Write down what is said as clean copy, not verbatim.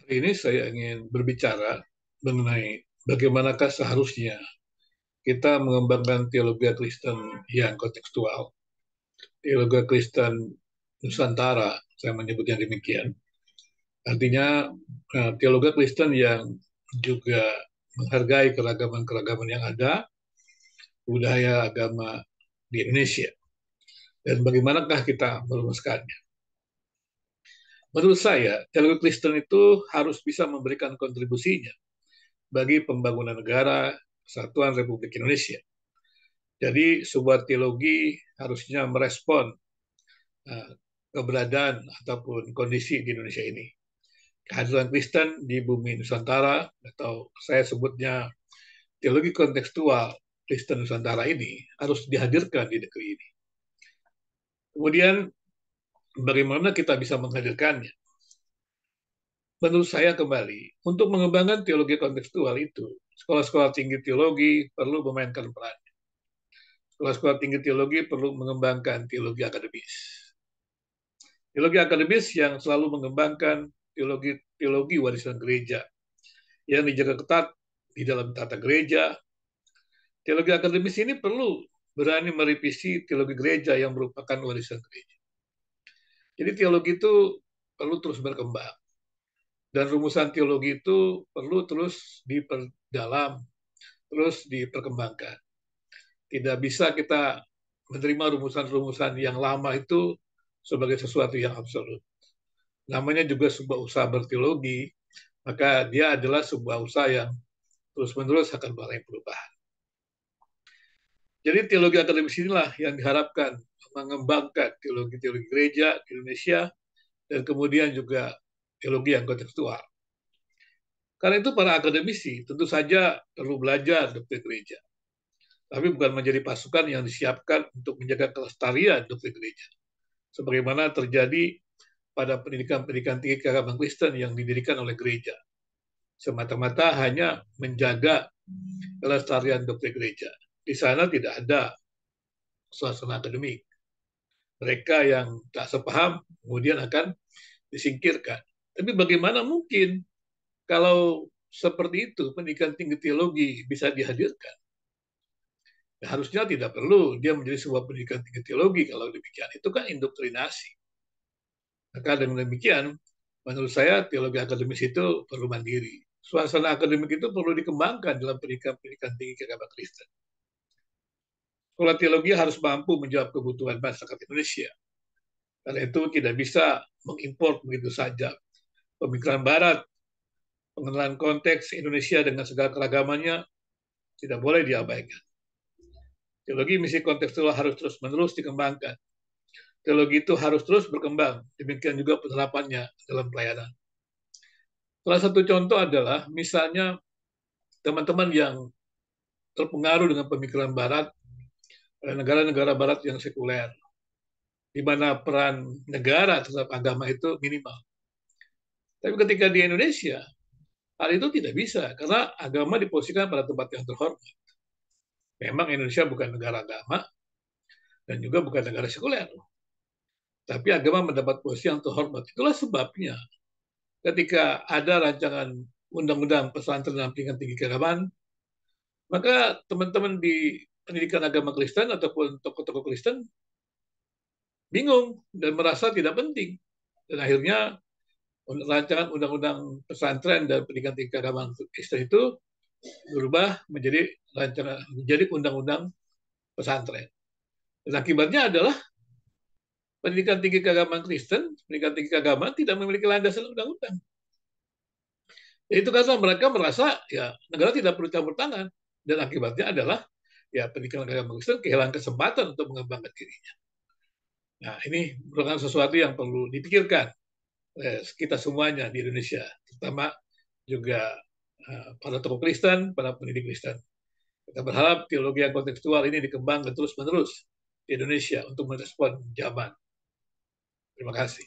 Hari ini saya ingin berbicara mengenai bagaimanakah seharusnya kita mengembangkan teologi Kristen yang kontekstual, teologi Kristen Nusantara, saya menyebutnya demikian. Artinya teologi Kristen yang juga menghargai keragaman-keragaman yang ada, budaya agama di Indonesia, dan bagaimanakah kita merumuskannya. Menurut saya, teologi Kristen itu harus bisa memberikan kontribusinya bagi pembangunan negara Kesatuan Republik Indonesia. Jadi sebuah teologi harusnya merespon uh, keberadaan ataupun kondisi di Indonesia ini. Kehadiran Kristen di bumi Nusantara, atau saya sebutnya teologi kontekstual Kristen Nusantara ini, harus dihadirkan di negeri ini. Kemudian bagaimana kita bisa menghadirkannya? Menurut saya kembali, untuk mengembangkan teologi kontekstual itu, sekolah-sekolah tinggi teologi perlu memainkan peran. Sekolah-sekolah tinggi teologi perlu mengembangkan teologi akademis. Teologi akademis yang selalu mengembangkan teologi warisan gereja yang dijaga ketat di dalam tata gereja. Teologi akademis ini perlu berani merevisi teologi gereja yang merupakan warisan gereja. Jadi teologi itu perlu terus berkembang. Dan rumusan teologi itu perlu terus diperdalam, terus diperkembangkan. Tidak bisa kita menerima rumusan-rumusan yang lama itu sebagai sesuatu yang absolut. Namanya juga sebuah usaha berteologi, maka dia adalah sebuah usaha yang terus-menerus akan mengalami perubahan. Jadi teologi akademis inilah yang diharapkan mengembangkan teologi-teologi gereja di Indonesia dan kemudian juga teologi yang kontekstual. Karena itu para akademisi tentu saja perlu belajar doktrin gereja, tapi bukan menjadi pasukan yang disiapkan untuk menjaga kelestarian doktrin gereja, sebagaimana terjadi pada pendidikan-pendidikan tinggi keagamaan Kristen yang didirikan oleh gereja, semata-mata hanya menjaga kelestarian doktrin gereja. Di sana tidak ada suasana akademik. Mereka yang tak sepaham kemudian akan disingkirkan. Tapi bagaimana mungkin kalau seperti itu pendidikan tinggi teologi bisa dihadirkan? Ya, harusnya tidak perlu dia menjadi sebuah pendidikan tinggi teologi kalau demikian. Itu kan indoktrinasi. Maka dengan demikian, menurut saya teologi akademis itu perlu mandiri. Suasana akademik itu perlu dikembangkan dalam pendidikan-pendidikan tinggi keagamaan Kristen. Sekolah teologi harus mampu menjawab kebutuhan masyarakat Indonesia. Karena itu tidak bisa mengimpor begitu saja pemikiran Barat, pengenalan konteks Indonesia dengan segala keragamannya tidak boleh diabaikan. Teologi misi kontekstual harus terus-menerus dikembangkan. Teologi itu harus terus berkembang, demikian juga penerapannya dalam pelayanan. Salah satu contoh adalah misalnya teman-teman yang terpengaruh dengan pemikiran Barat, negara-negara Barat yang sekuler, di mana peran negara terhadap agama itu minimal. Tapi ketika di Indonesia, hal itu tidak bisa, karena agama diposisikan pada tempat yang terhormat. Memang Indonesia bukan negara agama, dan juga bukan negara sekuler. Tapi agama mendapat posisi yang terhormat. Itulah sebabnya ketika ada rancangan undang-undang pesantren dan pendidikan tinggi keagamaan, maka teman-teman di pendidikan agama Kristen ataupun tokoh-tokoh Kristen bingung dan merasa tidak penting. Dan akhirnya rancangan undang-undang pesantren dan pendidikan tinggi keagamaan Kristen itu berubah menjadi rancangan menjadi undang-undang pesantren. Dan akibatnya adalah pendidikan tinggi keagamaan Kristen, pendidikan tinggi keagamaan tidak memiliki landasan undang-undang. Itu karena mereka merasa ya negara tidak perlu campur tangan, dan akibatnya adalah ya pendidikan agama Kristen kehilangan kesempatan untuk mengembangkan dirinya. Nah, ini merupakan sesuatu yang perlu dipikirkan kita semuanya di Indonesia, terutama juga para tokoh Kristen, para pendidik Kristen. Kita berharap teologi yang kontekstual ini dikembangkan terus-menerus di Indonesia untuk merespon zaman. Terima kasih.